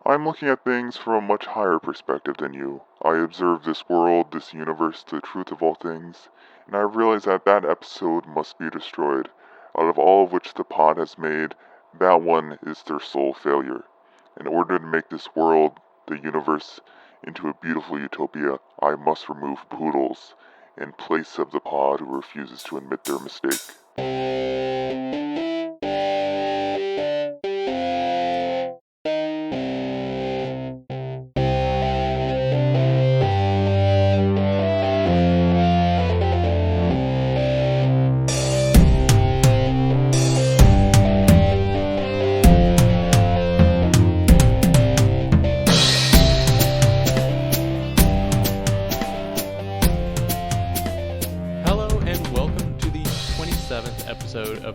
I'm looking at things from a much higher perspective than you. I observe this world, this universe, the truth of all things, and I realize that that episode must be destroyed. Out of all of which the pod has made, that one is their sole failure. In order to make this world, the universe, into a beautiful utopia, I must remove Poodles, in place of the pod who refuses to admit their mistake.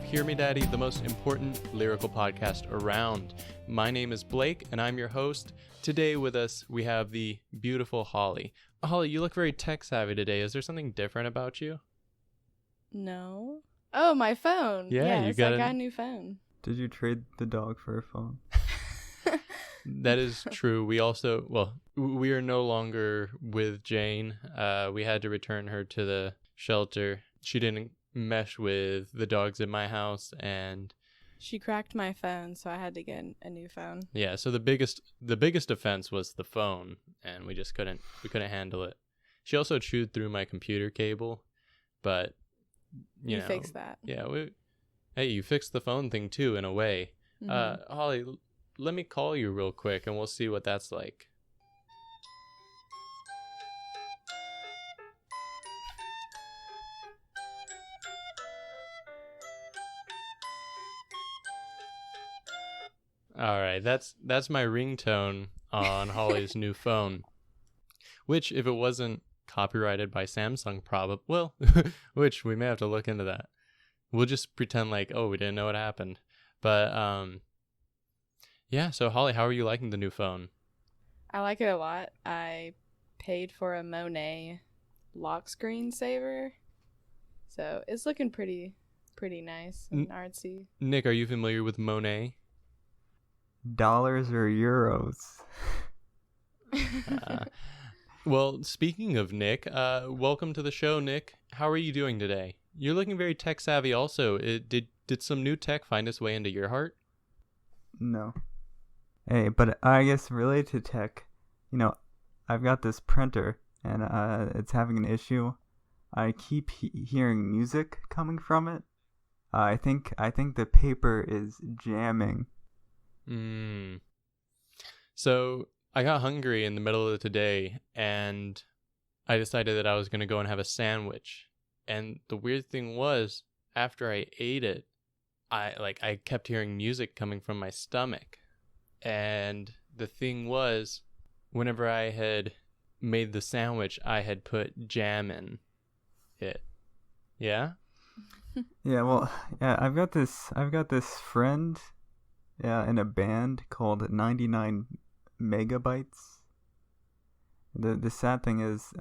Hear Me Daddy, the most important lyrical podcast around. My name is Blake, and I'm your host. Today with us, we have the beautiful Holly. Holly, you look very tech-savvy today. Is there something different about you? No. Oh, my phone. Yeah, yes, I got a new phone. Did you trade the dog for a phone? That is true. We are no longer with Jane. We had to return her to the shelter. She didn't mesh with the dogs in my house, and she cracked my phone, so I had to get a new phone. Yeah, so the biggest offense was the phone, and we couldn't handle it. She also chewed through my computer cable, but you fixed that. Yeah, hey, you fixed the phone thing too, in a way. Mm-hmm. Holly, let me call you real quick, and we'll see what that's like. All right, that's my ringtone on Holly's new phone, which, if it wasn't copyrighted by Samsung, which we may have to look into that. We'll just pretend like, we didn't know what happened. But yeah. So Holly, how are you liking the new phone? I like it a lot. I paid for a Monet lock screen saver, so it's looking pretty nice and artsy. Nick, are you familiar with Monet? Dollars or euros? Well, speaking of Nick, welcome to the show, Nick. How are you doing today? You're looking very tech savvy also. Did some new tech find its way into your heart? No. Hey, but I guess related to tech, I've got this printer and it's having an issue. I keep hearing music coming from it. I think the paper is jamming. So I got hungry in the middle of the day, and I decided that I was going to go and have a sandwich. And the weird thing was, after I ate it, I kept hearing music coming from my stomach. And the thing was, whenever I had made the sandwich, I had put jam in it. Yeah? Yeah, well, yeah, I've got this friend in a band called 99 Megabytes. The sad thing is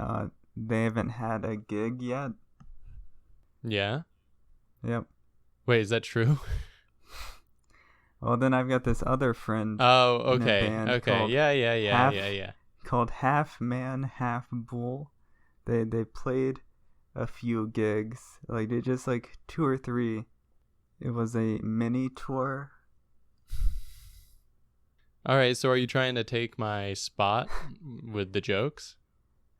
they haven't had a gig yet. Yeah? Yep. Wait, is that true? Well, then I've got this other friend. Oh, okay. In a band Okay. called Yeah. Called Half Man, Half Bull. They played a few gigs, just 2 or 3. It was a mini tour. All right, so are you trying to take my spot with the jokes?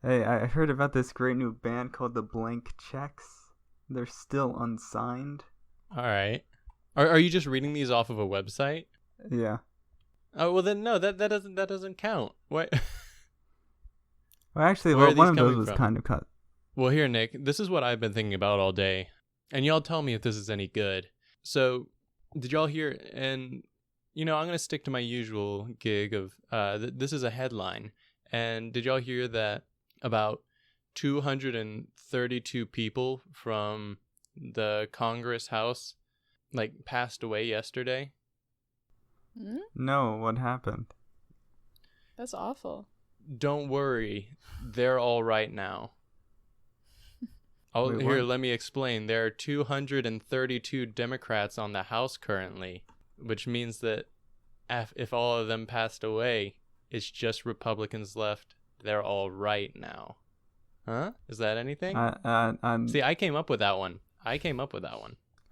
Hey, I heard about this great new band called the Blank Checks. They're still unsigned. All right. Are you just reading these off of a website? Yeah. Oh, well then no, that doesn't count. What? Well, actually, one of those was kind of cut. Well, here, Nick, this is what I've been thinking about all day, and y'all tell me if this is any good. So, did y'all hear? And I'm gonna stick to my usual gig of this is a headline. And did y'all hear that about 232 people from the Congress House passed away yesterday? No, what happened? That's awful. Don't worry, they're all right now. Let me explain. There are 232 Democrats on the House currently, which means that if all of them passed away, It's just Republicans left. They're all right now. Huh? Is that anything? See, I came up with that one.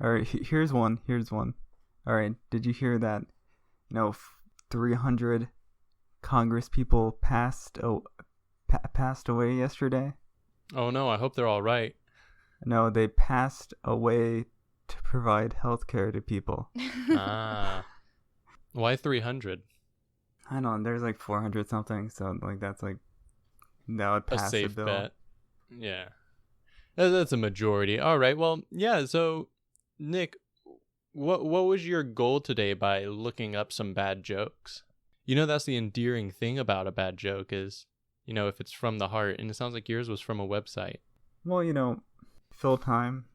All right, here's one. All right, did you hear that? 300 Congress people passed away yesterday? Oh no, I hope they're all right. No, they passed away to provide health care to people. Ah. Why 300? I don't know, there's like 400 something, so like that would pass A safe the bill. bet. Yeah. That's a majority. All right. Well, yeah, so Nick, what was your goal today by looking up some bad jokes? That's the endearing thing about a bad joke is, if it's from the heart, and it sounds like yours was from a website. Well, fill time.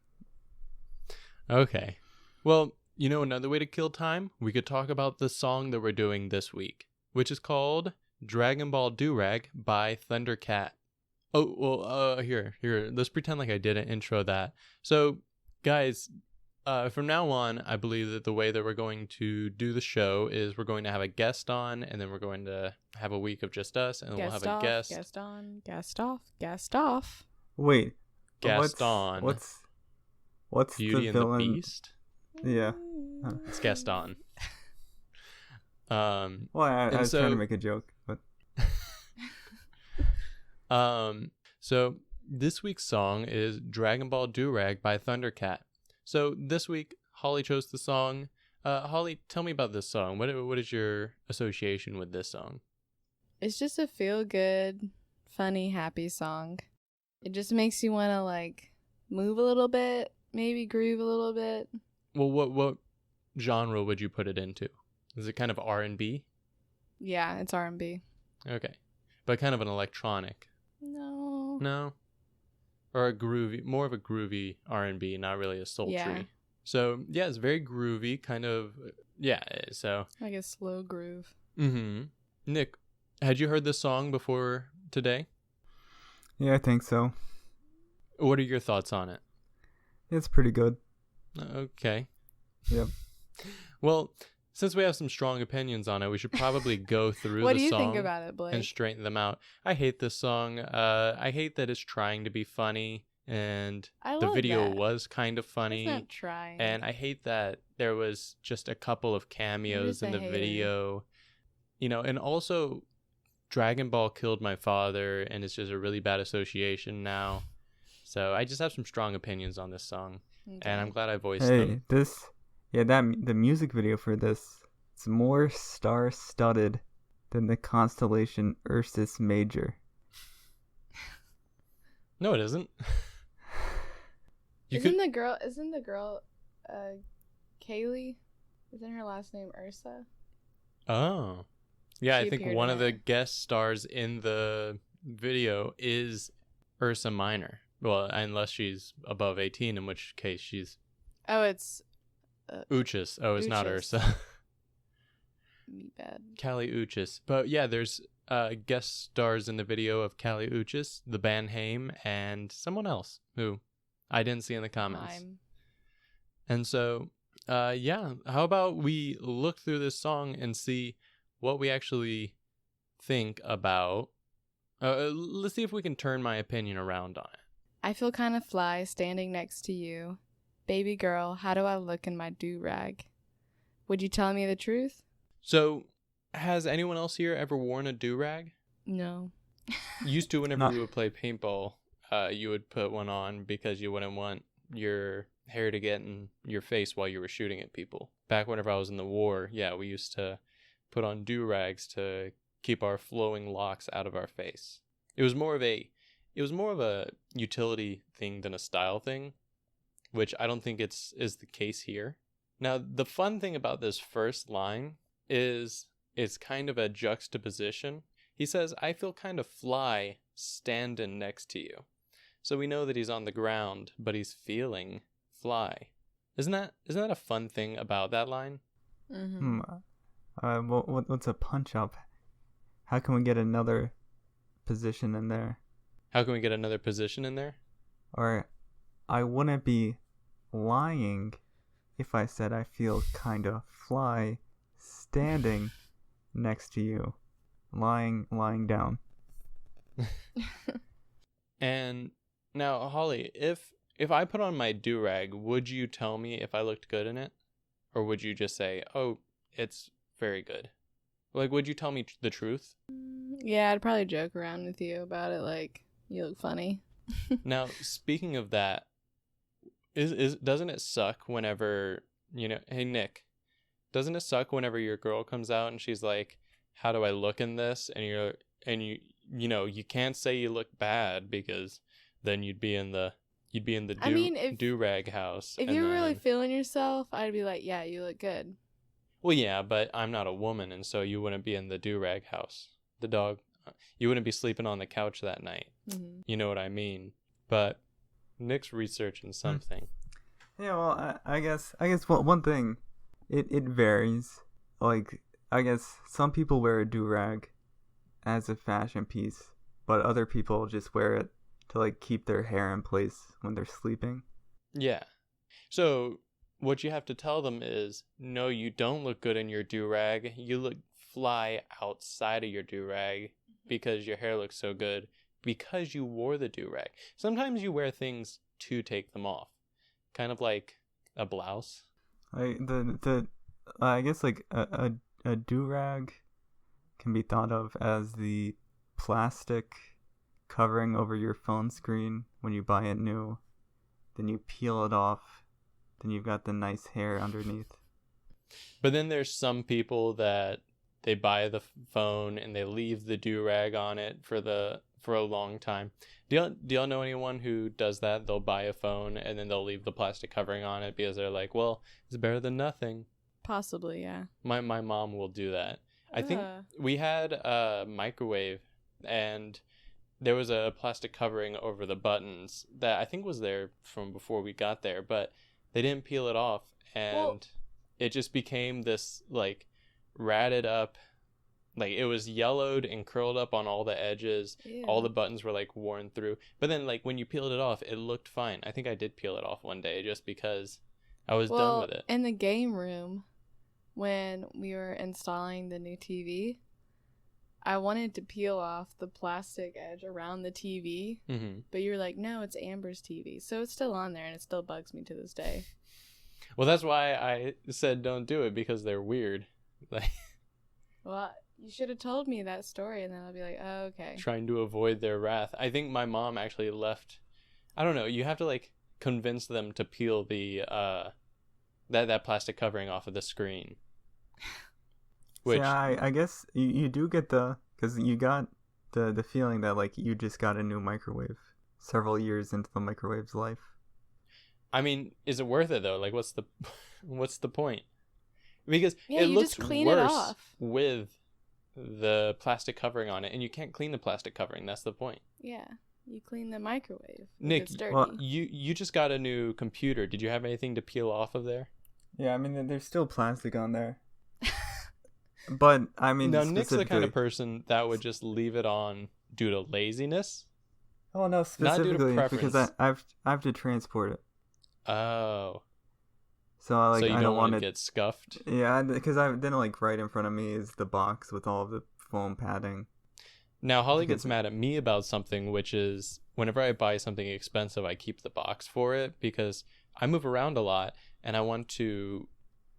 Okay. Well, another way to kill time, we could talk about the song that we're doing this week, which is called Dragonball Durag by Thundercat. Oh, well, here, let's pretend like I didn't intro that. So, guys, from now on, I believe that the way that we're going to do the show is we're going to have a guest on, and then we're going to have a week of just us, and then we'll have a guest. Guest on, guest off, guest off. Wait. Guest on. What's Beauty the and villain? the Beast? Yeah. It's guest on. Well, I was trying to make a joke, but... So this week's song is Dragonball Durag by Thundercat. So this week, Holly chose the song. Holly, tell me about this song. What is your association with this song? It's just a feel-good, funny, happy song. It just makes you want to, move a little bit, maybe groove a little bit. Well, what genre would you put it into? Is it kind of R&B? Yeah, it's R&B. Okay. But kind of an electronic. No? Or more of a groovy R&B, not really a sultry. Yeah. So, yeah, it's very groovy, kind of, yeah, so. Like a slow groove. Mm-hmm. Nick, had you heard this song before today? Yeah, I think so. What are your thoughts on it? It's pretty good. Okay. Yep. Well, since we have some strong opinions on it, we should probably go through the song. What do you think about it, Blake? And straighten them out. I hate this song. I hate that it's trying to be funny, and the video was kind of funny. It's not trying. And I hate that there was just a couple of cameos in the video. And also Dragon Ball killed my father, and it's just a really bad association now. So I just have some strong opinions on this song, and I'm glad I voiced them. The music video for this, it's more star-studded than the constellation Ursus Major. No, it isn't. Isn't the girl Kaylee? Isn't her last name Ursa? Oh. Yeah, She I think appeared one in of the it. guest stars in the video is Ursa Minor. Well, unless she's above 18, in which case she's Oh, it's Uchis. Oh, it's not Uchis. Ursa. me bad. Kali Uchis. But yeah, there's guest stars in the video of Kali Uchis, the band Haim, and someone else who I didn't see in the comments. And so, yeah, how about we look through this song and see what we actually think about. Let's see if we can turn my opinion around on it. I feel kind of fly standing next to you. Baby girl, how do I look in my do-rag? Would you tell me the truth? So, has anyone else here ever worn a do-rag? No. Used to, whenever Not- we would play paintball, you would put one on because you wouldn't want your hair to get in your face while you were shooting at people. Back whenever I was in the war, yeah, we used to put on do-rags to keep our flowing locks out of our face. It was more of a utility thing than a style thing, which I don't think is the case here. Now, the fun thing about this first line is it's kind of a juxtaposition. He says, I feel kind of fly standing next to you. So we know that he's on the ground, but he's feeling fly. Isn't that a fun thing about that line? Mm-hmm. What's a punch up? How can we get another position in there? How can we get another position in there? Or I wouldn't be lying if I said I feel kind of fly standing next to you. lying down. And now, Holly, if I put on my Durag, would you tell me if I looked good in it? Or would you just say, oh, it's very good? Like, would you tell me the truth? Yeah, I'd probably joke around with you about it, like, you look funny. Now, speaking of that, doesn't it suck whenever, hey, Nick, doesn't it suck whenever your girl comes out and she's like, how do I look in this? And you can't say you look bad because then you'd be in the do-rag house. If you're really feeling yourself, I'd be like, yeah, you look good. Well, yeah, but I'm not a woman, and so you wouldn't be in the do-rag house. The dog, you wouldn't be sleeping on the couch that night. Mm-hmm. You know what I mean? But Nick's researching something. Yeah, well, I guess one thing, it varies. Like, I guess some people wear a do-rag as a fashion piece, but other people just wear it to, like, keep their hair in place when they're sleeping. Yeah. So what you have to tell them is, no, you don't look good in your do-rag. You look fly outside of your do-rag because your hair looks so good because you wore the do-rag. Sometimes you wear things to take them off. Kind of like a blouse. Like I guess like a do-rag can be thought of as the plastic covering over your phone screen when you buy it new. Then you peel it off. Then you've got the nice hair underneath. But then there's some people that they buy the phone and they leave the do-rag on it for a long time. Do y'all know anyone who does that? They'll buy a phone and then they'll leave the plastic covering on it because they're like, well, it's better than nothing. Possibly, yeah. My mom will do that. I think we had a microwave and there was a plastic covering over the buttons that I think was there from before we got there, but they didn't peel it off and it just became this like ratted up, like it was yellowed and curled up on all the edges. Ew. All the buttons were like worn through, but then like when you peeled it off it looked fine. I think I did peel it off one day just because I was done with it. In the game room when we were installing the new TV, I wanted to peel off the plastic edge around the TV, but you're like, no, it's Amber's TV, so it's still on there and it still bugs me to this day. Well, that's why I said don't do it, because they're weird. Like, well, you should have told me that story and then I'll be like, oh, okay. Trying to avoid their wrath. I think my mom actually left. I don't know. You have to like convince them to peel the that plastic covering off of the screen. Which I guess you do get because you got the feeling that like you just got a new microwave several years into the microwave's life. I mean, is it worth it though? Like, what's the point? Because it looks worse with the plastic covering on it, and you can't clean the plastic covering. That's the point. Yeah, you clean the microwave. Nick, it's dirty. Well, you just got a new computer. Did you have anything to peel off of there? Yeah, I mean, there's still plastic on there. But I mean, now Nick's the kind of person that would just leave it on due to laziness. Oh no, specifically because I have to transport it. Oh. So I you don't don't want to get scuffed. Yeah, because then like right in front of me is the box with all of the foam padding. Now Holly gets mad at me about something, which is whenever I buy something expensive, I keep the box for it because I move around a lot and I want to.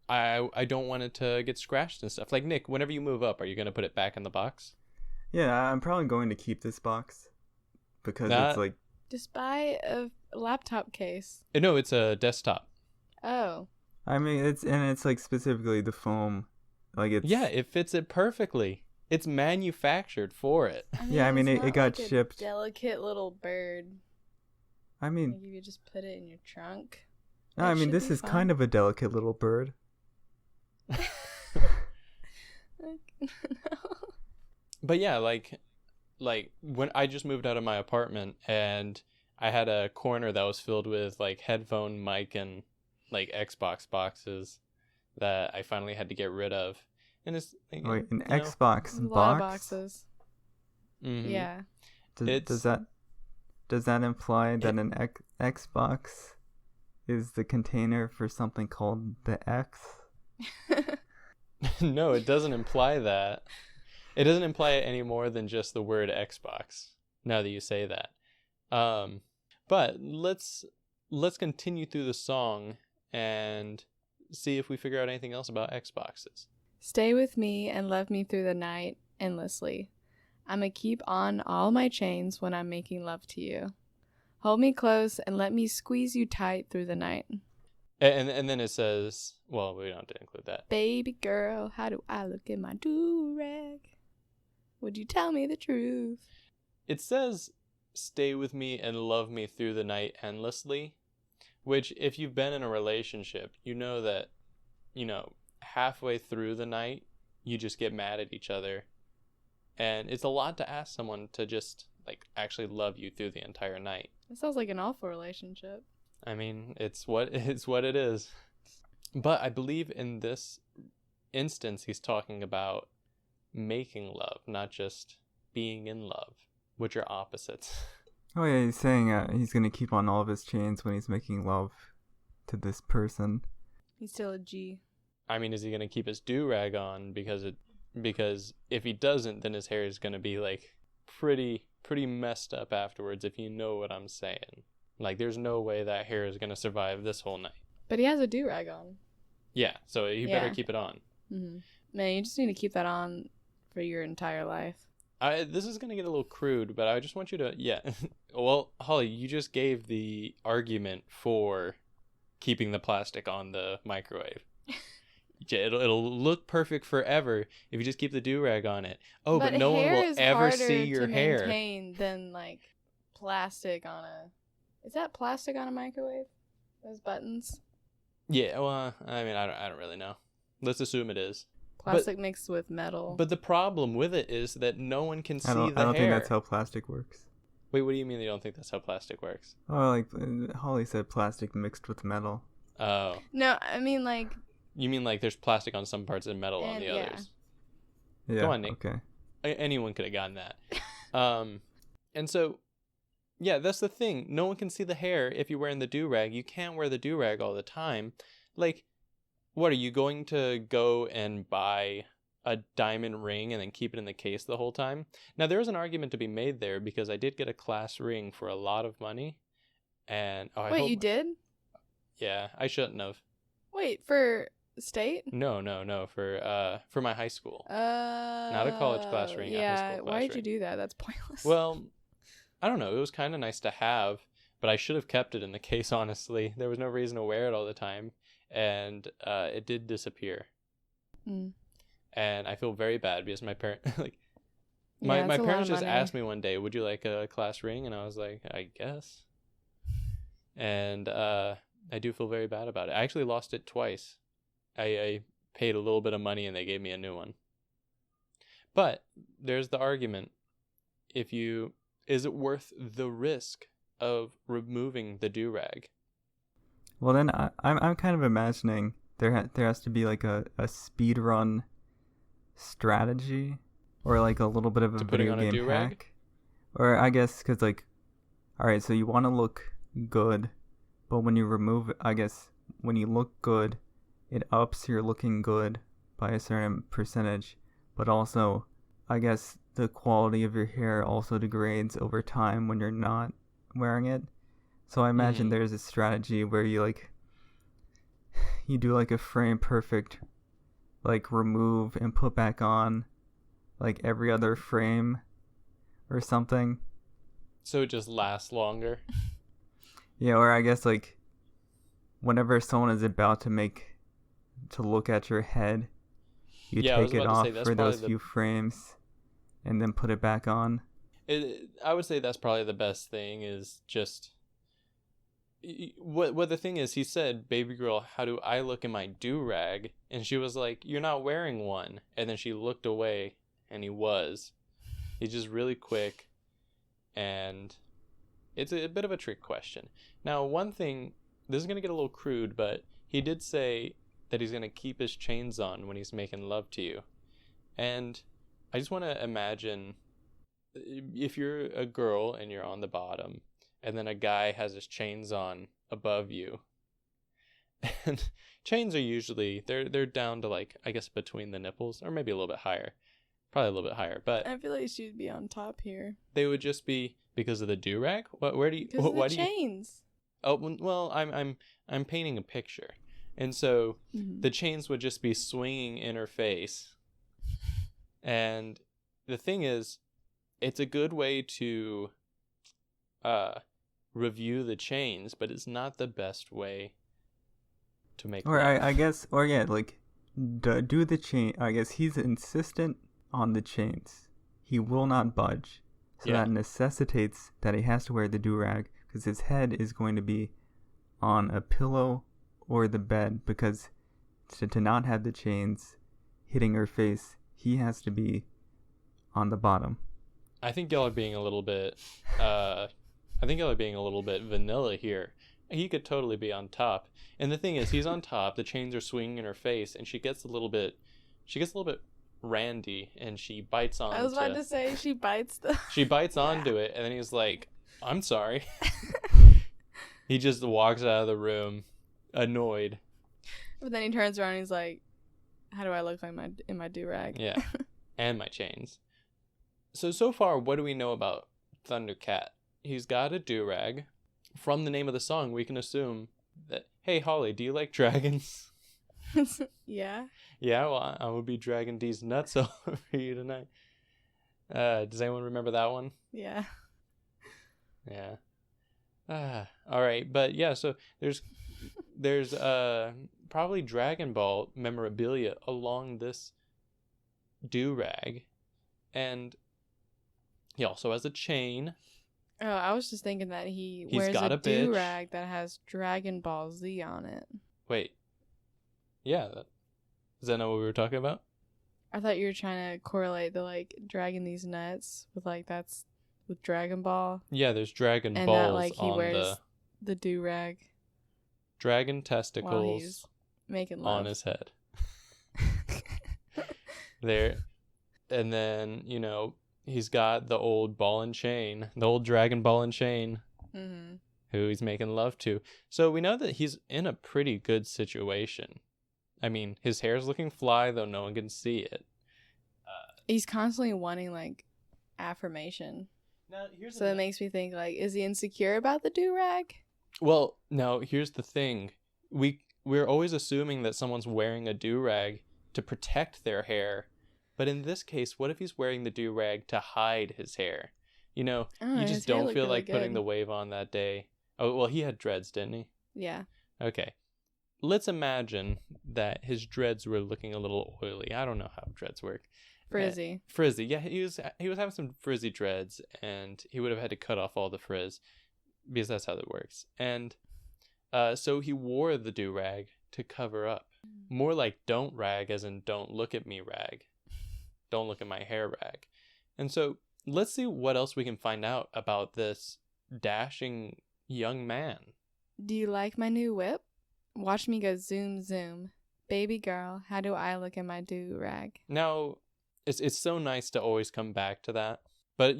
I don't want it to get scratched and stuff. Like, Nick, whenever you move up, are you going to put it back in the box? Yeah, I'm probably going to keep this box because it's like... Just buy a laptop case. No, it's a desktop. Oh. I mean, it's like specifically the foam. Like it's... Yeah, it fits it perfectly. It's manufactured for it. I mean, it got like shipped. A delicate little bird. I mean... Like if you just put it in your trunk. No, I mean, this is kind of a delicate little bird. But yeah, like when I just moved out of my apartment and I had a corner that was filled with like headphone, mic, and like Xbox boxes that I finally had to get rid of. And it's like, wait, an Xbox box? A lot of boxes. Mm-hmm. Yeah. Does that imply that an Xbox is the container for something called the X? No, it doesn't imply that. It doesn't imply it any more than just the word Xbox, now that you say that. But let's continue through the song and see if we figure out anything else about Xboxes. Stay with me and love me through the night endlessly. I'ma keep on all my chains when I'm making love to you. Hold me close and let me squeeze you tight through the night. And then it says, well, we don't have to include that. Baby girl, how do I look in my durag? Would you tell me the truth? It says, stay with me and love me through the night endlessly, which if you've been in a relationship, you know that, halfway through the night, you just get mad at each other. And it's a lot to ask someone to just, actually love you through the entire night. That sounds like an awful relationship. I mean, it's what it is. But I believe in this instance, he's talking about making love, not just being in love, which are opposites. Oh yeah, he's saying he's gonna keep on all of his chains when he's making love to this person. He's still a G. I mean, is he gonna keep his do-rag on because if he doesn't, then his hair is gonna be pretty messed up afterwards, if you know what I'm saying. There's no way that hair is gonna survive this whole night. But he has a do-rag on. Yeah, so you better keep it on. Mm-hmm. Man, you just need to keep that on for your entire life. This is gonna get a little crude, but I just want you to, well, Holly, you just gave the argument for keeping the plastic on the microwave. It'll look perfect forever if you just keep the do-rag on it. Oh, but no one will ever see your hair. To maintain than plastic on a. Is that plastic on a microwave? Those buttons. Yeah, well, I mean, I don't really know. Let's assume it is. Plastic mixed with metal. But the problem with it is that no one can see the hair. I don't think that's how plastic works. Wait, what do you mean you don't think that's how plastic works? Oh, Holly said plastic mixed with metal. Oh. No, I mean You mean there's plastic on some parts and metal on the others? Yeah. Go on, Nick. Okay. Anyone could have gotten that. And so, yeah, that's the thing. No one can see the hair if you're wearing the do-rag. You can't wear the do-rag all the time. What, are you going to go and buy a diamond ring and then keep it in the case the whole time? Now, there is an argument to be made there because I did get a class ring for a lot of money. And Wait, you did? Yeah, I shouldn't have. Wait, for state? No, for my high school. Not a college class ring. Yeah, a high school class why did you ring. do that? That's pointless. Well, I don't know. It was kind of nice to have, but I should have kept it in the case, honestly. There was no reason to wear it all the time. And it did disappear. And I feel very bad because my parents, my parents just asked me one day, would you like a class ring? And I was like, I guess. And I do feel very bad about it. I actually lost it twice. I paid a little bit of money and they gave me a new one. But there's the argument. Is it worth the risk of removing the do-rag? Well, then I'm kind of imagining there has to be a speed run strategy or a little bit of a video game hack. Or I guess because all right, so you want to look good, but when you remove it, I guess when you look good, it ups your looking good by a certain percentage, but also I guess the quality of your hair also degrades over time when you're not wearing it. So I imagine there's a strategy where you you do a frame perfect remove and put back on every other frame or something. So it just lasts longer. Yeah, or I guess whenever someone is about to look at your head, you take it off for those few frames and then put it back on. I would say that's probably the best thing is just what the thing is. He said, baby girl, how do I look in my do-rag? And she was like, you're not wearing one. And then she looked away and he's just really quick. And it's a bit of a trick question. Now, one thing, this is going to get a little crude, but he did say that he's going to keep his chains on when he's making love to you. And I just want to imagine if you're a girl and you're on the bottom and then a guy has his chains on above you. And chains are usually, they're down to I guess between the nipples or maybe a little bit higher. Probably a little bit higher, but I feel like she'd be on top here. they would just be because of the durag. Where do you? Because of Why the do you? chains. Oh well, I'm painting a picture, and so the chains would just be swinging in her face. And the thing is, it's a good way to review the chains, but it's not the best way to make. Or love. I guess, or yeah, like do the chain. I guess he's insistent on the chains. He will not budge. So Yeah. that necessitates that he has to wear the do-rag because his head is going to be on a pillow or the bed, because to not have the chains hitting her face, he has to be on the bottom. I think y'all are being a little bit vanilla here. He could totally be on top. And the thing is, he's on top, the chains are swinging in her face, and she gets a little bit randy, and she bites onto. I was about to say she bites the. She bites onto it, and then he's like, "I'm sorry." He just walks out of the room, annoyed. But then he turns around and he's like, "How do I look like in my do-rag?" Yeah, and my chains. So far, what do we know about Thundercat? He's got a do-rag. From the name of the song, we can assume that, hey, Holly, do you like dragons? Yeah. Yeah, well, I will be dragging these nuts over you tonight. Does anyone remember that one? Yeah. Yeah. All right, but yeah, so there's probably Dragon Ball memorabilia along this do-rag, and he also has a chain. Oh, I was just thinking that he's He's wears got a a bitch. do-rag that has Dragon Ball Z on it. Wait. Yeah, is that not what we were talking about? I thought you were trying to correlate the like dragging these nuts with like that's with Dragon Ball, Yeah, there's Dragon and Balls that like he on wears the do-rag dragon while testicles he's making love. on his head. There. And then, he's got the old ball and chain, the old Dragon Ball and chain, Mm-hmm. who he's making love to. So we know that he's in a pretty good situation. I mean, his hair's looking fly, though no one can see it. He's constantly wanting like affirmation. Now, here's So it makes me think like, is he insecure about the do-rag? Well, no, here's the thing. We're always assuming that someone's wearing a do-rag to protect their hair. But in this case, what if he's wearing the do-rag to hide his hair? You just don't feel like putting the wave on that day. Oh, well, he had dreads, didn't he? Yeah. Okay. Let's imagine that his dreads were looking a little oily. I don't know how dreads work. Frizzy. Frizzy. Yeah, he was having some frizzy dreads, and he would have had to cut off all the frizz because that's how it works. And so he wore the do-rag to cover up. More like don't rag, as in don't look at me rag. Don't look at my hair rag. And so let's see what else we can find out about this dashing young man. Do you like my new whip? Watch me go zoom zoom. Baby girl, how do I look in my do-rag? Now, it's so nice to always come back to that. But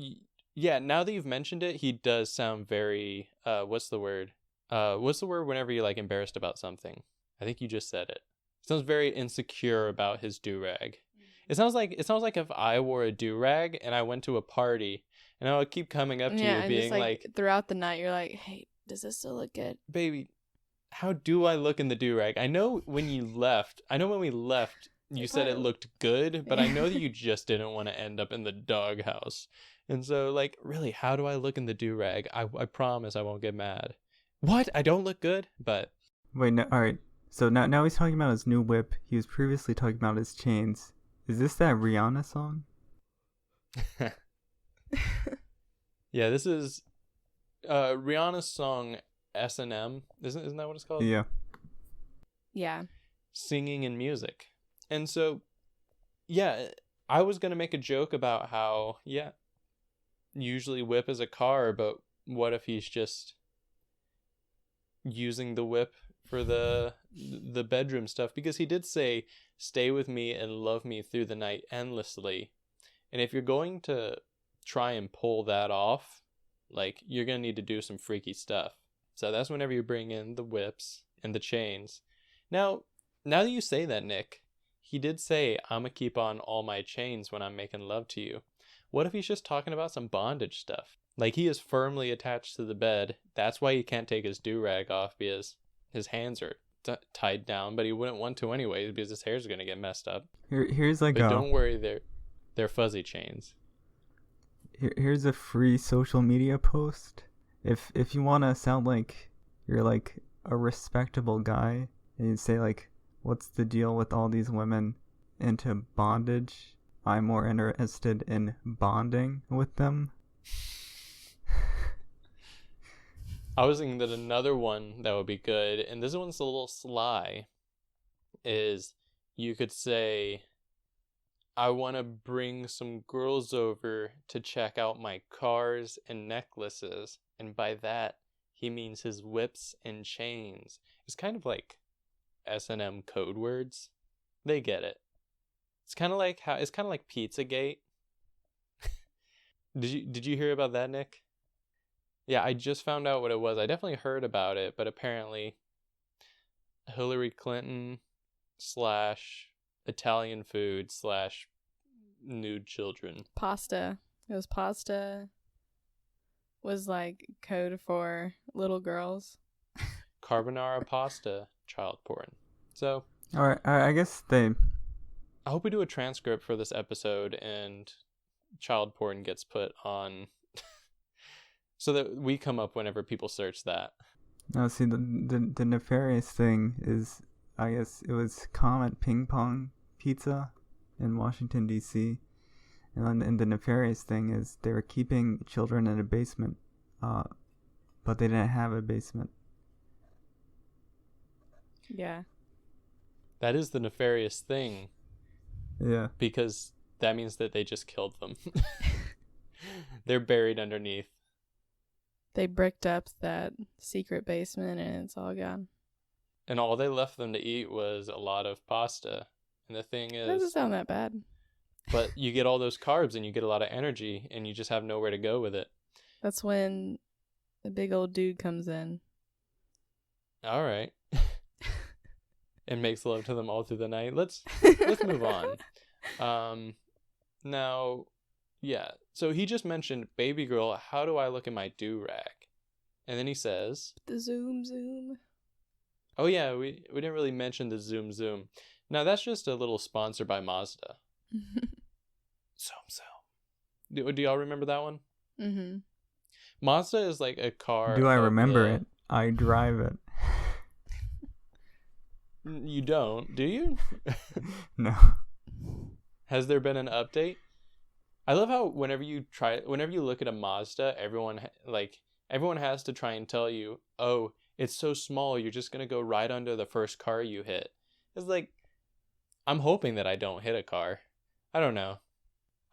yeah, now that you've mentioned it, he does sound very, what's the word? What's the word whenever you're like embarrassed about something? I think you just said it. Sounds very insecure about his do-rag. It sounds like if I wore a do-rag and I went to a party and I would keep coming up to you and being just, like, throughout the night, you're like, hey, does this still look good? baby, how do I look in the do-rag? I know when we left, you said it looked good, but I know that you just didn't want to end up in the doghouse. And so, like, really, how do I look in the do-rag? I promise I won't get mad. What? I don't look good? But... Wait, no, alright. So now he's talking about his new whip. He was previously talking about his chains. Is this that Rihanna song? Yeah, this is Rihanna's song S&M. Isn't that what it's called? Yeah. Yeah. Singing and music. And so, yeah, I was going to make a joke about how, yeah, usually whip is a car, but what if he's just using the whip for the bedroom stuff? Because he did say, stay with me and love me through the night endlessly. And if you're going to try and pull that off, like, you're going to need to do some freaky stuff. So that's whenever you bring in the whips and the chains. Now that you say that, Nick, he did say, I'm gonna keep on all my chains when I'm making love to you. What if he's just talking about some bondage stuff? Like, he is firmly attached to the bed. That's why he can't take his do-rag off, because his hands are tied down, but he wouldn't want to anyway because his hair's gonna get messed up. Here's like but don't worry, they're fuzzy chains. Here's a free social media post. If you want to sound like you're like a respectable guy, and you say like, what's the deal with all these women into bondage? I'm more interested in bonding with them. I was thinking that another one that would be good, and this one's a little sly, is you could say, I want to bring some girls over to check out my cars and necklaces. And by that, he means his whips and chains. It's kind of like S&M code words. They get it. It's kind of like Pizzagate. Did you hear about that, Nick? Yeah, I just found out what it was. I definitely heard about it, but apparently Hillary Clinton / Italian food / nude children. Pasta. It was pasta. Was like code for little girls. Carbonara pasta, child porn. So, all right, I guess I hope we do a transcript for this episode and child porn gets put on so that we come up whenever people search that. No, see, the nefarious thing is, I guess it was Comet Ping Pong Pizza in Washington, D.C. And the nefarious thing is they were keeping children in a basement, but they didn't have a basement. Yeah. That is the nefarious thing. Yeah. Because that means that they just killed them. They're buried underneath. They bricked up that secret basement and it's all gone. And all they left them to eat was a lot of pasta. And the thing is... That doesn't sound that bad. But you get all those carbs and you get a lot of energy and you just have nowhere to go with it. That's when the big old dude comes in. All right. And makes love to them all through the night. Let's move on. Now, yeah. So he just mentioned, baby girl, how do I look in my do-rag? And then he says... The zoom. Oh yeah, we didn't really mention the zoom. Now that's just a little sponsor by Mazda. Zoom. Do y'all remember that one? Mm-hmm. Mazda is like a car. Do I remember it? I drive it. You don't, do you? No. Has there been an update? I love how whenever you look at a Mazda, everyone has to try and tell you, oh, it's so small, you're just gonna go right under the first car you hit. It's like, I'm hoping that I don't hit a car. I don't know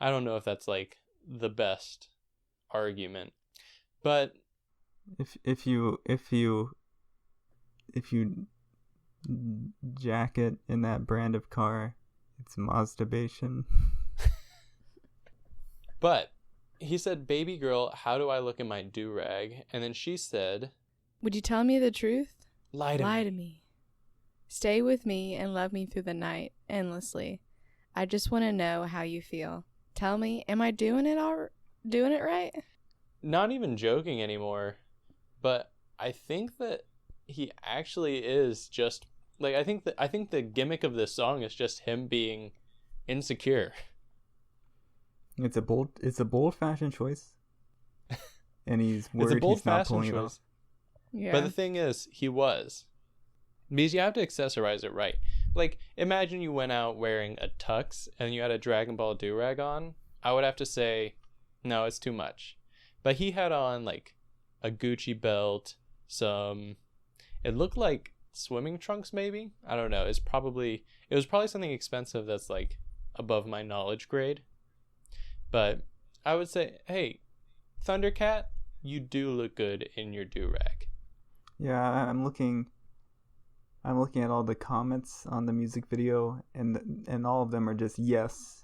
if that's like the best argument, but if you jack it in that brand of car, it's Mazdabation. But he said, baby girl, how do I look in my do-rag? And then she said, would you tell me the truth? Lie to me. Stay with me and love me through the night endlessly. I just want to know how you feel. Tell me, am I doing it right? Not even joking anymore, but I think that he actually is just like, I think the gimmick of this song is just him being insecure. It's a bold fashion choice. And he's worried he's not pulling it off. Yeah. But the thing is, he was. Because you have to accessorize it right. Like, imagine you went out wearing a tux and you had a Dragonball do-rag on. I would have to say, no, it's too much. But he had on, like, a Gucci belt, it looked like swimming trunks, maybe? I don't know. It was probably something expensive that's, like, above my knowledge grade. But I would say, hey, Thundercat, you do look good in your do-rag. Yeah, I'm looking at all the comments on the music video, and all of them are just yes.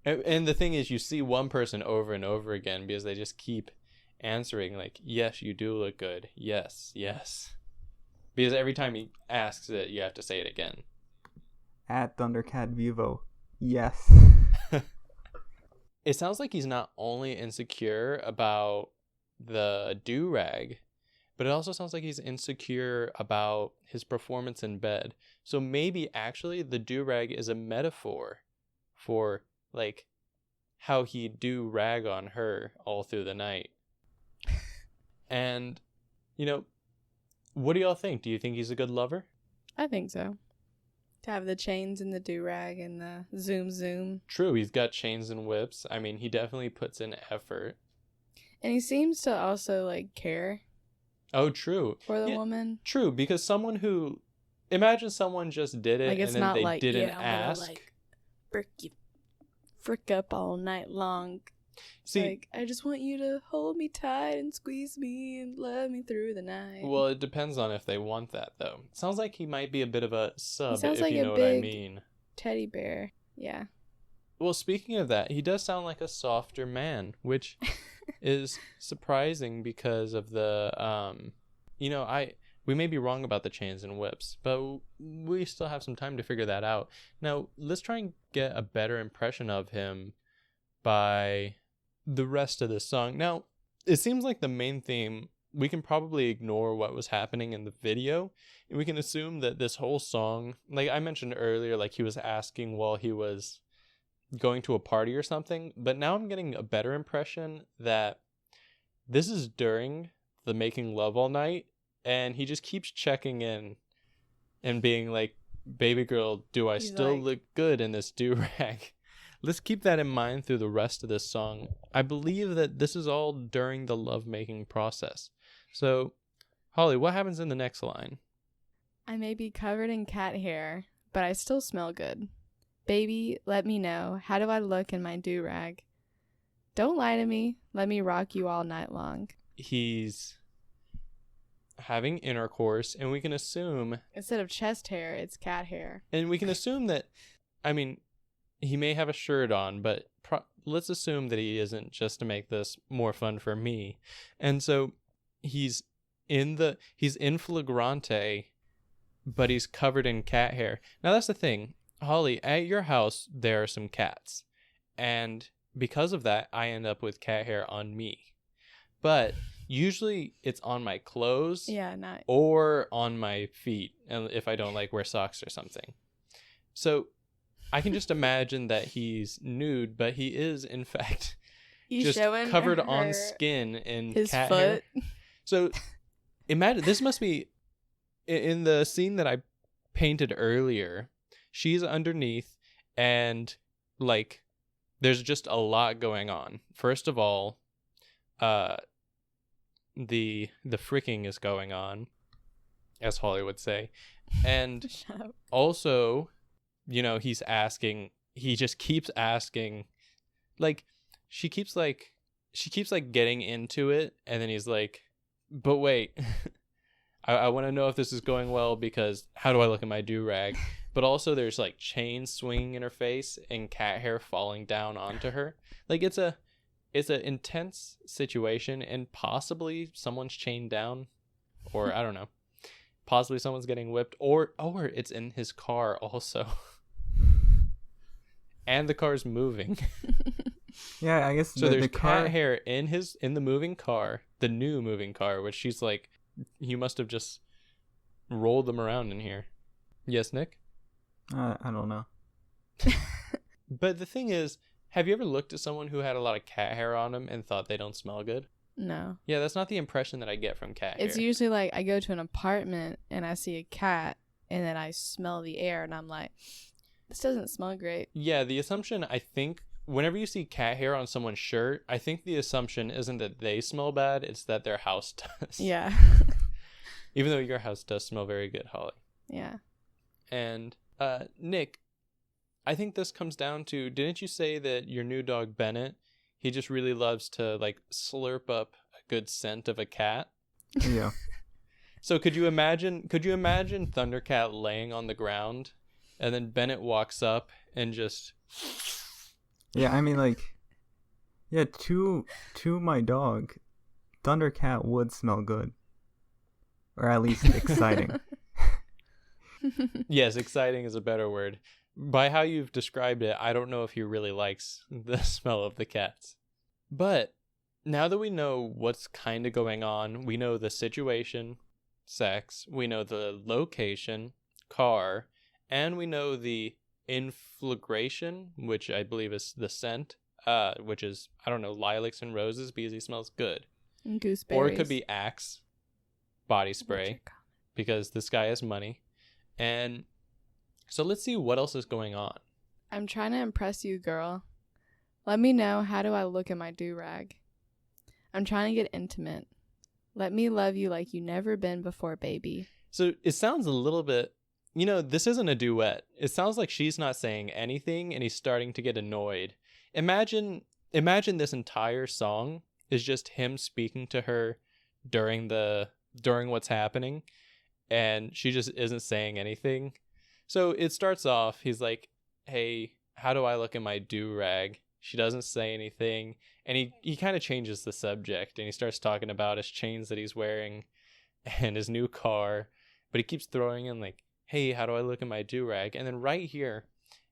And the thing is, you see one person over and over again because they just keep answering like, yes, you do look good. Yes. Because every time he asks it, you have to say it again. At Thundercat Vivo. Yes. It sounds like he's not only insecure about the Durag, but it also sounds like he's insecure about his performance in bed. So maybe actually the Durag is a metaphor for like how he do rag on her all through the night. And, you know, what do y'all think? Do you think he's a good lover? I think so. To have the chains and the do-rag and the zoom. True, he's got chains and whips. I mean, he definitely puts in effort. And he seems to also, like, care. Oh, true. For the woman. True, because someone who... Imagine someone just did it, like, it's and then not they like, didn't yeah, I'm ask. gonna, like, frick up all night long. See, like, I just want you to hold me tight and squeeze me and love me through the night. Well, it depends on if they want that, though. It sounds like he might be a bit of a sub, if like you know what I mean. Teddy bear. Yeah. Well, speaking of that, he does sound like a softer man, which is surprising because of the, we may be wrong about the chains and whips, but we still have some time to figure that out. Now, let's try and get a better impression of him by the rest of this song. Now, it seems like the main theme, we can probably ignore what was happening in the video, and we can assume that this whole song, like I mentioned earlier, like he was asking while he was going to a party or something, but now I'm getting a better impression that this is during the making love all night, and he just keeps checking in and being like, baby girl, do I still look good in this do-rag? Let's keep that in mind through the rest of this song. I believe that this is all during the lovemaking process. So, Holly, what happens in the next line? I may be covered in cat hair, but I still smell good. Baby, let me know. How do I look in my do-rag? Don't lie to me. Let me rock you all night long. He's having intercourse, and we can assume... Instead of chest hair, it's cat hair. And we can assume that, I mean... He may have a shirt on, but let's assume that he isn't, just to make this more fun for me. And so he's in flagrante, but he's covered in cat hair. Now that's the thing, Holly, at your house there are some cats, and because of that I end up with cat hair on me. But usually it's on my clothes, or on my feet, and if I don't like wear socks or something. So I can just imagine that he's nude, but he is, in fact, just covered on skin in his cat foot. hair. So imagine, this must be, in the scene that I painted earlier, she's underneath, and, like, there's just a lot going on. First of all, the fricking is going on, as Holly would say. And also... You know, he just keeps asking, like, she keeps getting into it, and then he's like, but wait, I want to know if this is going well, because how do I look at my do-rag? But also there's, like, chains swinging in her face and cat hair falling down onto her. Like, it's an intense situation, and possibly someone's chained down, or I don't know. Possibly someone's getting whipped, or it's in his car also. And the car's moving. Yeah, I guess so. There's cat hair in the moving car, the new moving car, which she's like, you must have just rolled them around in here. Yes, Nick? I don't know. But the thing is, have you ever looked at someone who had a lot of cat hair on them and thought they don't smell good? No. Yeah, that's not the impression that I get from cat hair. It's usually like I go to an apartment and I see a cat, and then I smell the air, and I'm like, this doesn't smell great. Yeah, the assumption, I think, whenever you see cat hair on someone's shirt, I think the assumption isn't that they smell bad, it's that their house does. Yeah. Even though your house does smell very good, Holly. Yeah. And, Nick, I think this comes down to, didn't you say that your new dog, Bennett, he just really loves to, like, slurp up a good scent of a cat? Yeah. So could you imagine Thundercat laying on the ground, and then Bennett walks up and just... Yeah, I mean, like... Yeah, to my dog, Thundercat would smell good. or at least exciting. Yes, exciting is a better word. By how you've described it, I don't know if he really likes the smell of the cats. But now that we know what's kind of going on, we know the situation, sex, we know the location, car, and we know the inflagration, which I believe is the scent, which is, I don't know, lilacs and roses because he smells good. And gooseberries. Or it could be Axe body spray because this guy has money. And so let's see what else is going on. I'm trying to impress you, girl. Let me know, how do I look in my do-rag? I'm trying to get intimate. Let me love you like you never been before, baby. So it sounds a little bit, this isn't a duet. It sounds like she's not saying anything and he's starting to get annoyed. Imagine this entire song is just him speaking to her during what's happening, and she just isn't saying anything. So it starts off, he's like, hey, how do I look in my do-rag? She doesn't say anything, and he kind of changes the subject, and he starts talking about his chains that he's wearing and his new car, but he keeps throwing in like, hey, how do I look in my do-rag? And then right here,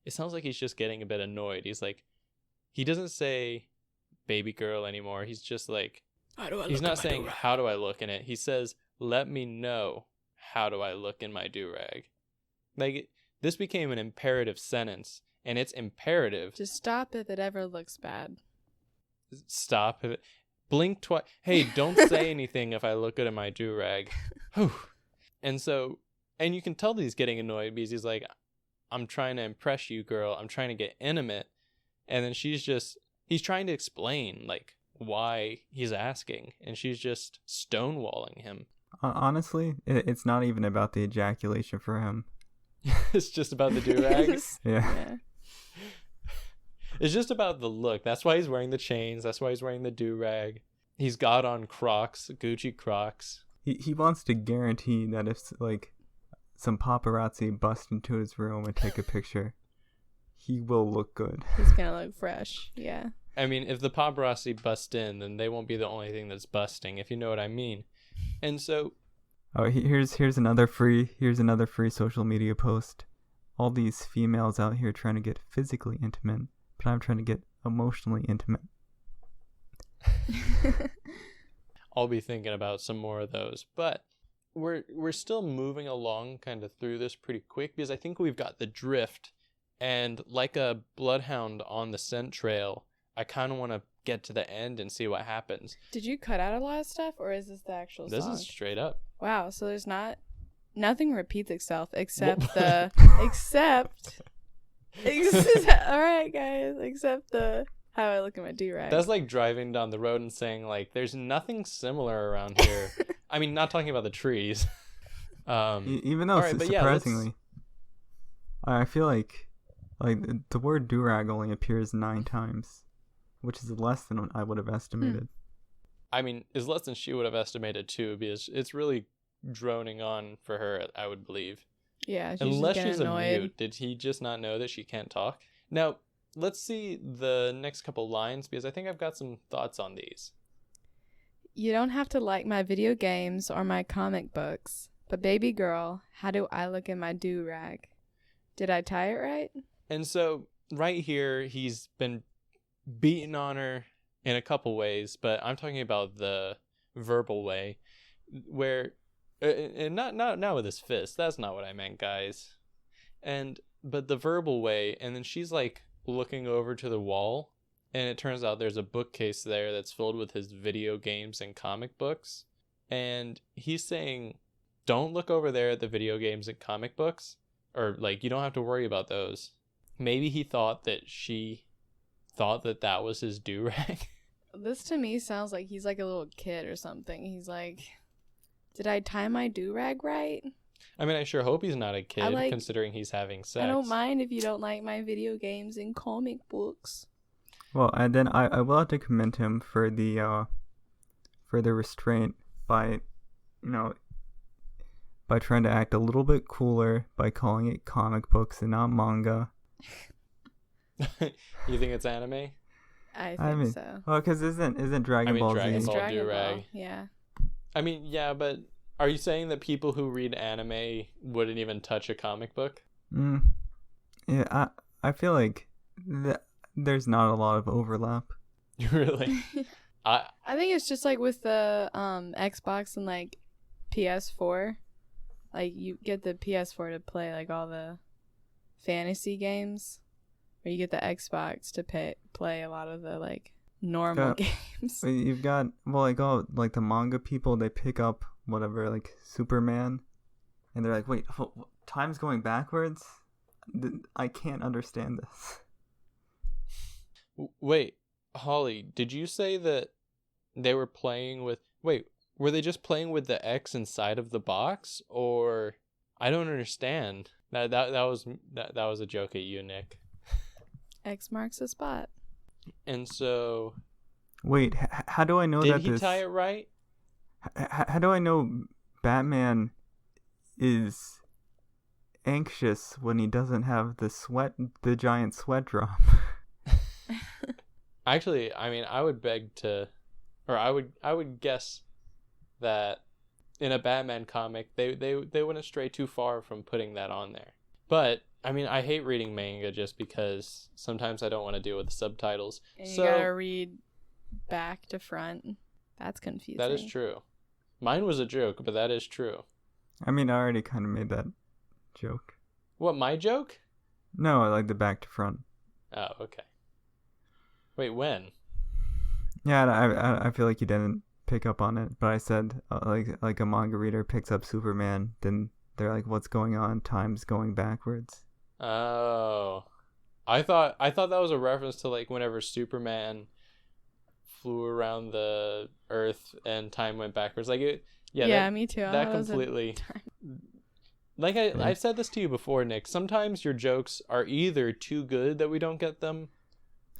it sounds like he's just getting a bit annoyed. He's like, he doesn't say baby girl anymore. He's just like, he's not saying how do I look in it. He says, let me know, how do I look in my do-rag? Like, this became an imperative sentence, and it's imperative. Just stop if it ever looks bad. Stop if it... Blink twice. Hey, don't say anything if I look good in my do-rag. And you can tell that he's getting annoyed because he's like, I'm trying to impress you, girl. I'm trying to get intimate. And then he's trying to explain, like, why he's asking, and she's just stonewalling him. Honestly, it's not even about the ejaculation for him. It's just about the do-rag. Yeah. It's just about the look. That's why he's wearing the chains. That's why he's wearing the do-rag. He's got on Crocs, Gucci Crocs. He wants to guarantee that if, like, some paparazzi bust into his room and take a picture, he will look good. He's gonna look fresh, yeah. I mean, if the paparazzi bust in, then they won't be the only thing that's busting, if you know what I mean. And so... Oh, here's another free social media post. All these females out here trying to get physically intimate, but I'm trying to get emotionally intimate. I'll be thinking about some more of those, but we're still moving along kind of through this pretty quick because I think we've got the drift, and like a bloodhound on the scent trail, I kind of want to get to the end and see what happens. Did you cut out a lot of stuff, or is this the actual song? This is straight up. Wow, so there's nothing repeats itself except all right, guys, except the how I look at my do-rag. That's like driving down the road and saying, like, there's nothing similar around here. I mean, not talking about the trees. Even though, right, surprisingly, I feel like the word do-rag only appears 9 times, which is less than I would have estimated. I mean, it's less than she would have estimated too, because it's really droning on for her, I would believe. Yeah, unless she's a annoyed. mute. Did he just not know that she can't talk? Now, let's see the next couple lines, because I think I've got some thoughts on these. You don't have to like my video games or my comic books, but baby girl, how do I look in my do-rag? Did I tie it right? And so, right here, he's been beating on her in a couple ways, but I'm talking about the verbal way, where, and not with his fist. That's not what I meant, guys. But the verbal way, and then she's like looking over to the wall, and it turns out there's a bookcase there that's filled with his video games and comic books, and he's saying, "Don't look over there at the video games and comic books, or like you don't have to worry about those." Maybe he thought that she thought that was his do-rag. This to me sounds like he's like a little kid or something. He's like, did I tie my do-rag right? I mean, I sure hope he's not a kid, considering he's having sex. I don't mind if you don't like my video games and comic books. Well, and then I will have to commend him for the restraint by trying to act a little bit cooler by calling it comic books and not manga. You think it's anime? I think so. Well, because isn't Dragonball Dragon Z? Ball Durag. Yeah. I mean, yeah, but Are you saying that people who read anime wouldn't even touch a comic book? Yeah, I feel like there's not a lot of overlap. Really? I think it's just like with the Xbox and like PS4. Like you get the PS4 to play like all the fantasy games, or you get the Xbox to play a lot of the like normal games. You've got all like the manga people, they pick up whatever like Superman, and they're like, wait, time's going backwards. I can't understand this. Wait, Holly, did you say that they were playing with... Wait, were they just playing with the X inside of the box? Or... I don't understand. That was a joke at you, Nick. X marks the spot. And so... Wait, how do I know did that he tie it right? How do I know Batman is anxious when he doesn't have the giant sweat drop? Actually, I mean, I would beg to, or I would guess that in a Batman comic, they wouldn't stray too far from putting that on there. But I mean, I hate reading manga just because sometimes I don't want to deal with the subtitles. And you gotta read back to front. That's confusing. That is true. Mine was a joke, but that is true. I mean, I already kind of made that joke. What, my joke? No, I like the back to front. Oh, okay. Wait, when? Yeah, I feel like you didn't pick up on it, but I said like a manga reader picks up Superman, then they're like, "What's going on? Time's going backwards." Oh, I thought that was a reference to like whenever Superman flew around the Earth and time went backwards. Like it, yeah, me too. That completely. Like I've said this to you before, Nick. Sometimes your jokes are either too good that we don't get them,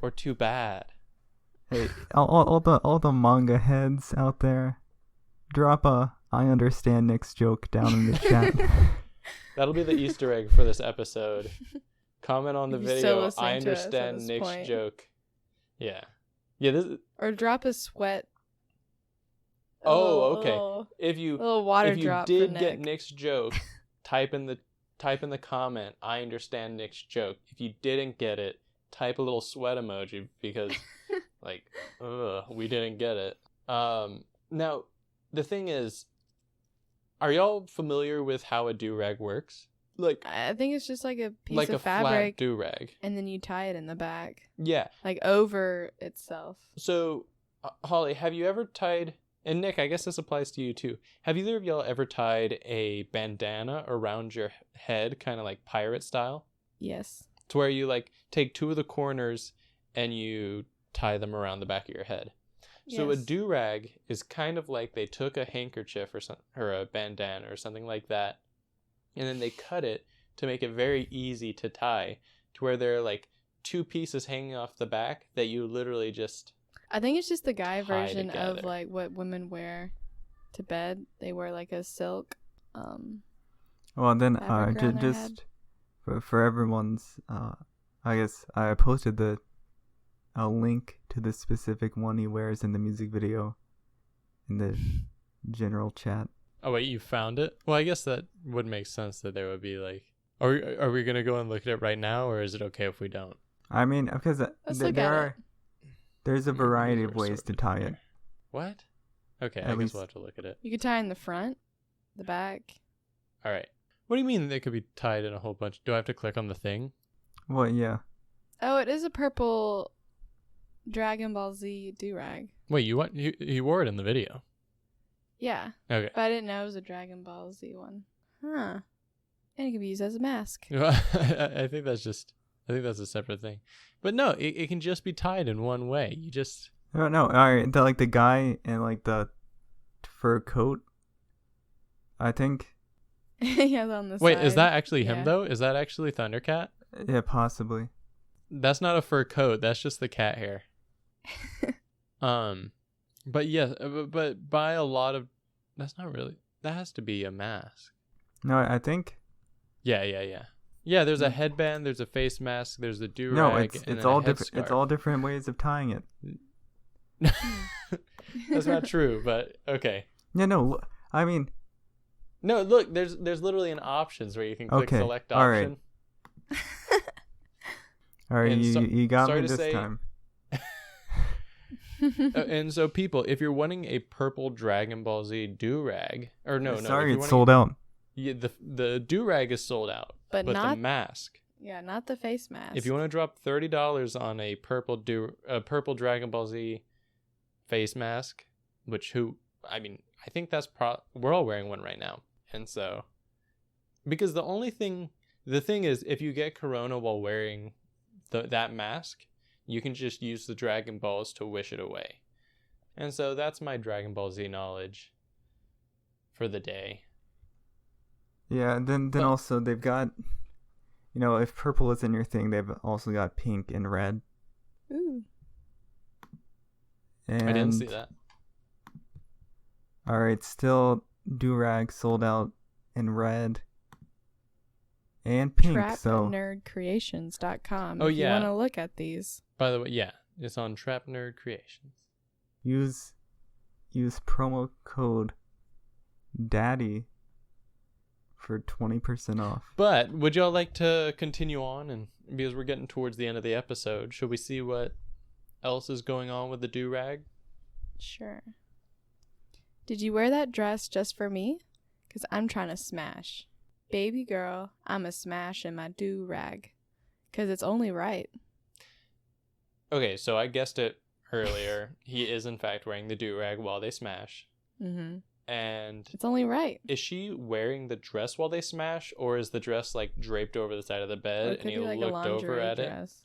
or too bad. Hey, all the manga heads out there, drop a "I understand Nick's" joke down in the chat. That'll be the Easter egg for this episode. Comment on the video. I understand Nick's joke. Yeah. Or drop a sweat. Oh, okay. If you did get Nick. Nick's joke, type in the comment, "I understand Nick's joke." If you didn't get it, type a little sweat emoji because like, we didn't get it. Now, the thing is, are y'all familiar with how a durag works? Like, I think it's just like a piece like of a fabric, flat durag, and then you tie it in the back. Yeah, like over itself. So, Holly, have you ever tied? And Nick, I guess this applies to you too. Have either of y'all ever tied a bandana around your head, kind of like pirate style? Yes. To where you like take two of the corners and you tie them around the back of your head. So a durag is kind of like they took a handkerchief or a bandana or something like that, and then they cut it to make it very easy to tie, to where there are like two pieces hanging off the back that you literally just... I think it's just the guy version together. of like what women wear to bed. They wear like a silk. Well, then just for everyone's, I guess I posted a link to the specific one he wears in the music video in the general chat. Oh wait, you found it? Well, I guess that would make sense that there would be like... Are we gonna go and look at it right now, or is it okay if we don't? I mean, because there's a variety of ways to tie it. What? Okay, I guess we'll have to look at it. You could tie in the front, the back. All right. What do you mean they could be tied in a whole bunch? Do I have to click on the thing? Well, yeah. Oh, it is a purple Dragonball Z durag. Wait, you wore it in the video? Yeah. Okay. But I didn't know it was a Dragonball Z one. Huh. And it can be used as a mask. I think that's a separate thing. But no, it can just be tied in one way. You just... No. All right, the guy in like the fur coat, I think. Yeah, on the side. Wait, is that actually him though? Is that actually Thundercat? Yeah, possibly. That's not a fur coat. That's just the cat hair. But yes, but by a lot of... That's not really... That has to be a mask. No, I think... Yeah. Yeah, there's a headband, there's a face mask, there's the durag. No, it's all different. It's all different ways of tying it. That's not true, but okay. Yeah, no. I mean, No, look, there's literally an options where you can click Okay, select all right. option. All right, And you got sorry me to this say- time. And so, people, if you're wanting a purple Dragon Ball Z Durag, or no, Sorry, if it's you're sold out. yeah, the Durag is sold out, But the not mask. Yeah, not the face mask. If you want to drop $30 on a purple Dragon Ball Z face mask, I think that's we're all wearing one right now, and so because the thing is, if you get corona while wearing that mask, you can just use the Dragon Balls to wish it away, and so that's my Dragon Ball Z knowledge for the day. Yeah, and then also they've got, if purple isn't your thing, they've also got pink and red. Ooh. And I didn't see that. All right, still Durag sold out in red and pink. TrapNerdCreations.com. Oh, if yeah. you want to look at these. By the way, yeah, it's on Trap Nerd Creations. Use promo code DADDY for 20% off. But would y'all like to continue on? And because we're getting towards the end of the episode, should we see what else is going on with the Durag? Sure. Did you wear that dress just for me? Because I'm trying to smash. Baby girl, I'm a smash in my do-rag. Because it's only right. Okay, so I guessed it earlier. He is, in fact, wearing the Durag while they smash. Mm-hmm. And It's only right. is she wearing the dress while they smash? Or is the dress, like, draped over the side of the Or bed it could and he be like a looked over lingerie at it? dress.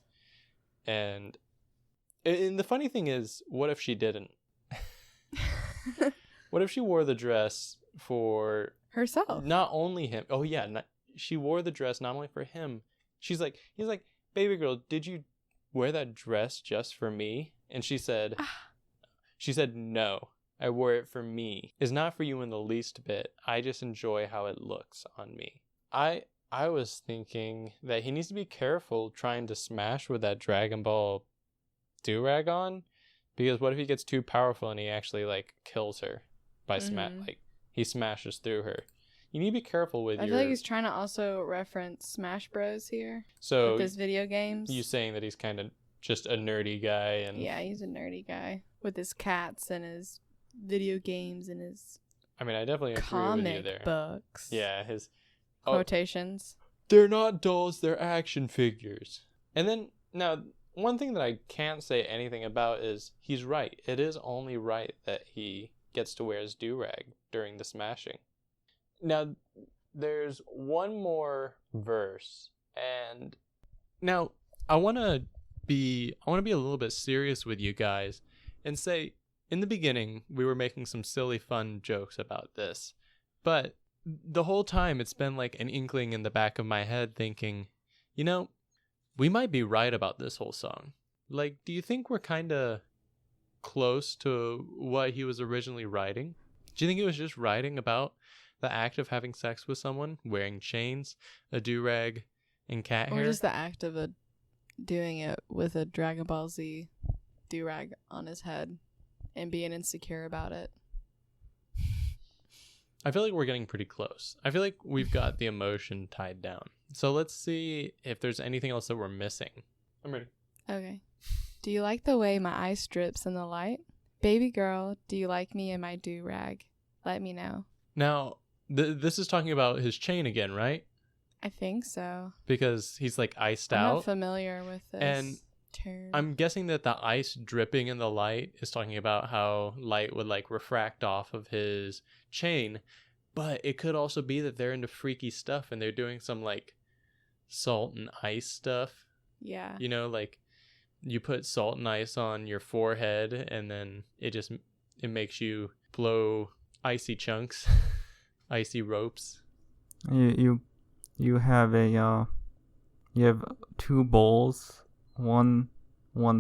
And the funny thing is, what if she didn't? What if she wore the dress for Herself. not only him? Oh yeah, she wore the dress not only for him. He's like, baby girl, did you wear that dress just for me? And she said, no, I wore it for me. It's not for you in the least bit. I just enjoy how it looks on me. I was thinking that he needs to be careful trying to smash with that Dragon Ball Durag on, because what if he gets too powerful and he actually like kills her by he smashes through her. You need to be careful with I feel like he's trying to also reference Smash Bros here. So with his video games. You saying that he's kind of just a nerdy guy, and yeah, he's a nerdy guy with his cats and his video games and his I definitely agree with you comic there. books. Yeah, his quotations. They're not dolls, they're action figures. And then now one thing that I can't say anything about is he's right. It is only right that he gets to wear his Durag during the smashing. Now, there's one more verse, and now I want to be a little bit serious with you guys and say, in the beginning, we were making some silly, fun jokes about this, but the whole time it's been like an inkling in the back of my head thinking, we might be right about this whole song. Like, do you think we're kind of close to what he was originally writing? Do you think he was just writing about the act of having sex with someone, wearing chains, a do-rag, and cat hair? Or just the act of doing it with a Dragon Ball Z do-rag on his head and being insecure about it? I feel like we're getting pretty close. I feel like we've got the emotion tied down. So let's see if there's anything else that we're missing. I'm ready. Okay. Do you like the way my ice drips in the light? Baby girl, do you like me in my do-rag? Let me know. Now, this is talking about his chain again, right? I think so. Because he's like iced I'm out. not familiar with this term. I'm guessing that the ice dripping in the light is talking about how light would like refract off of his chain. But it could also be that they're into freaky stuff and they're doing some like salt and ice stuff. Yeah. Like you put salt and ice on your forehead and then it makes you blow icy chunks, icy ropes. You have you have two bowls, one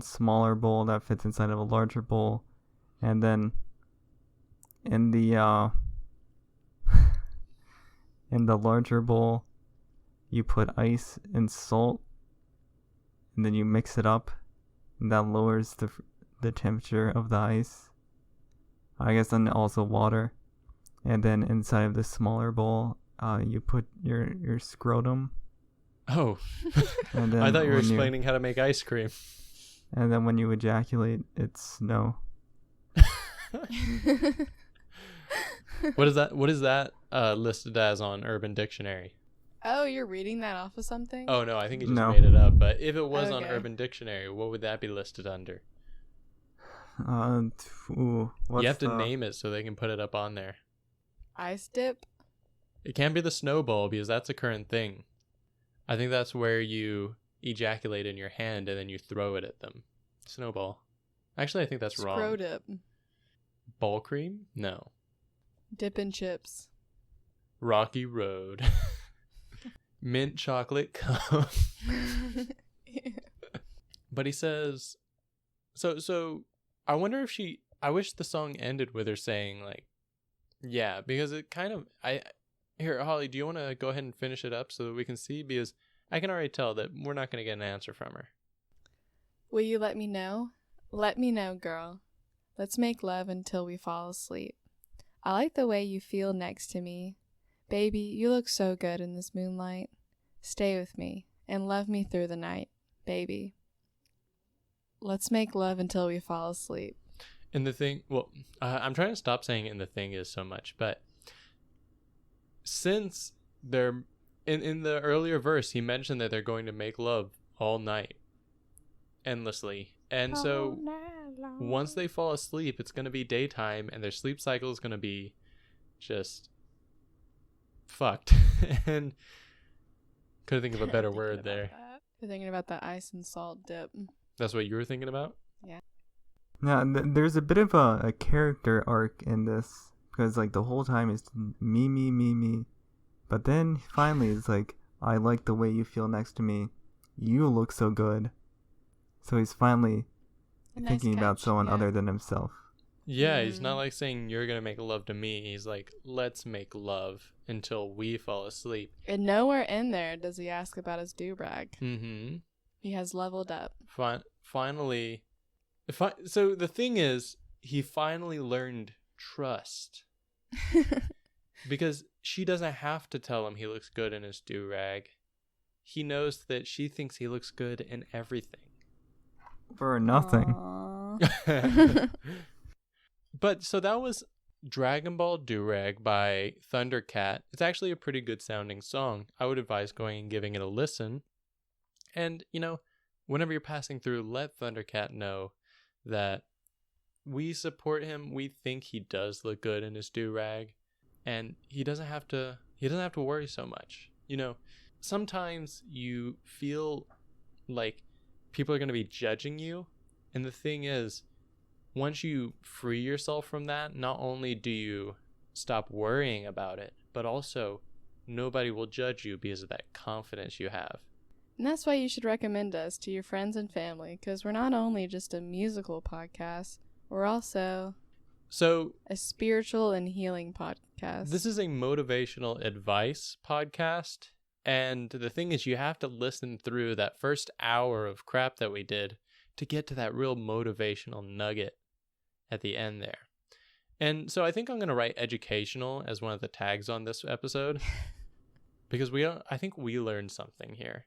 smaller bowl that fits inside of a larger bowl, and then in the in the larger bowl you put ice and salt, and then you mix it up, and that lowers the temperature of the ice. I guess then also water, and then inside of the smaller bowl, you put your scrotum. Oh, And then I thought you were when explaining how to make ice cream. And then when you ejaculate, it's no. What is that? What is that listed as on Urban Dictionary? Oh, you're reading that off of something? Oh no, I think you just No. made it up. But if it was on Okay. Urban Dictionary, what would that be listed under? You have to name it so they can put it up on there. Ice dip? It can't be the snowball because that's a current thing. I think that's where you ejaculate in your hand and then you throw it at them. Snowball. Actually, I think that's wrong. Scro dip. Ball cream? No. Dip and chips. Rocky Road. Mint chocolate cup. But he says, so I wonder if I wish the song ended with her saying like, yeah, because it kind of, here, Holly, do you want to go ahead and finish it up so that we can see? Because I can already tell that we're not going to get an answer from her. Will you let me know? Let me know, girl. Let's make love until we fall asleep. I like the way you feel next to me. Baby, you look so good in this moonlight. Stay with me and love me through the night, baby. Let's make love until we fall asleep. And the thing, well, I'm trying to stop saying "and the thing is" so much, but since they're in the earlier verse, he mentioned that they're going to make love all night, endlessly, and so once they fall asleep, it's going to be daytime, and their sleep cycle is going to be just fucked. And couldn't think of a better word there. You're thinking about that ice and salt dip. That's what you were thinking about? Yeah. Now, there's a bit of a character arc in this, because like the whole time it's me. But then finally it's like, I like the way you feel next to me. You look so good. So he's finally thinking about someone other than himself. Yeah, he's not like saying you're going to make love to me. He's like, let's make love until we fall asleep. And nowhere in there does he ask about his Durag. Mm-hmm. He has leveled up. Finally. So the thing is, he finally learned trust. Because she doesn't have to tell him he looks good in his Durag. He knows that she thinks he looks good in everything. For nothing. But so that was Dragonball Durag by Thundercat. It's actually a pretty good sounding song. I would advise going and giving it a listen. And, whenever you're passing through, let Thundercat know that we support him. We think he does look good in his Durag. And he doesn't have to worry so much. Sometimes you feel like people are going to be judging you. And the thing is, once you free yourself from that, not only do you stop worrying about it, but also nobody will judge you because of that confidence you have. And that's why you should recommend us to your friends and family, because we're not only just a musical podcast, we're also a spiritual and healing podcast. This is a motivational advice podcast. And the thing is, you have to listen through that first hour of crap that we did to get to that real motivational nugget at the end there. And so I think I'm going to write educational as one of the tags on this episode because I think we learned something here.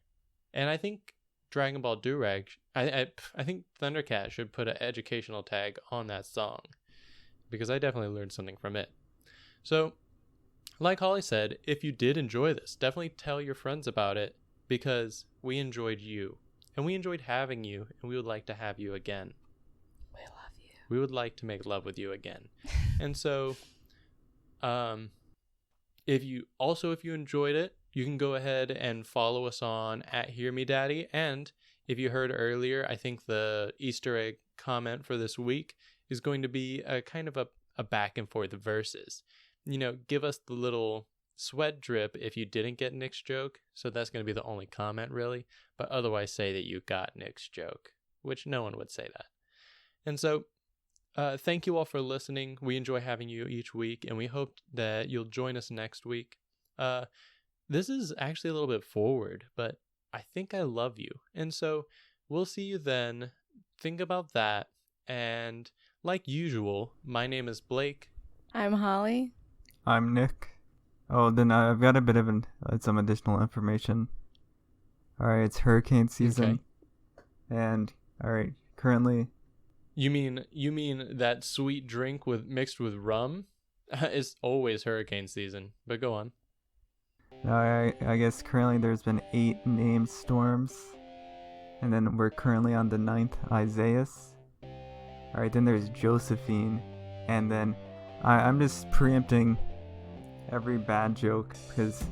And I think Dragon Ball Durag, I think Thundercat should put an educational tag on that song because I definitely learned something from it. So, like Holly said, if you did enjoy this, definitely tell your friends about it because we enjoyed you and we enjoyed having you and we would like to have you again. We love you. We would like to make love with you again. And so, if you enjoyed it, you can go ahead and follow us on @HearMeDaddy. And if you heard earlier, I think the Easter egg comment for this week is going to be a kind of a back and forth verses. Give us the little sweat drip if you didn't get Nick's joke. So that's going to be the only comment really. But otherwise say that you got Nick's joke, which no one would say that. And so thank you all for listening. We enjoy having you each week, and we hope that you'll join us next week. This is actually a little bit forward, but I think I love you. And so we'll see you then. Think about that. And like usual, my name is Blake. I'm Holly. I'm Nick. Oh, then I've got a bit of some additional information. Alright, it's hurricane season. Okay. And, alright, currently... You mean that sweet drink mixed with rum? It's always hurricane season, but go on. I guess currently there's been 8 named storms. And then we're currently on the 9th, Isaias. Alright, then there's Josephine. And then I'm just preempting every bad joke because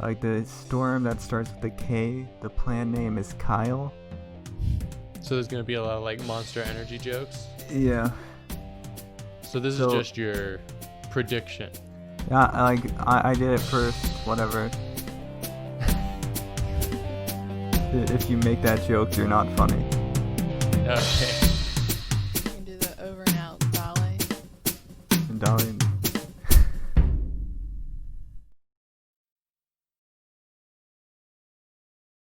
like the storm that starts with a K, the planned name is Kyle. So there's gonna be a lot of like Monster Energy jokes? Yeah. So this is just your prediction. Yeah, I did it first, whatever. If you make that joke, you're not funny. Okay.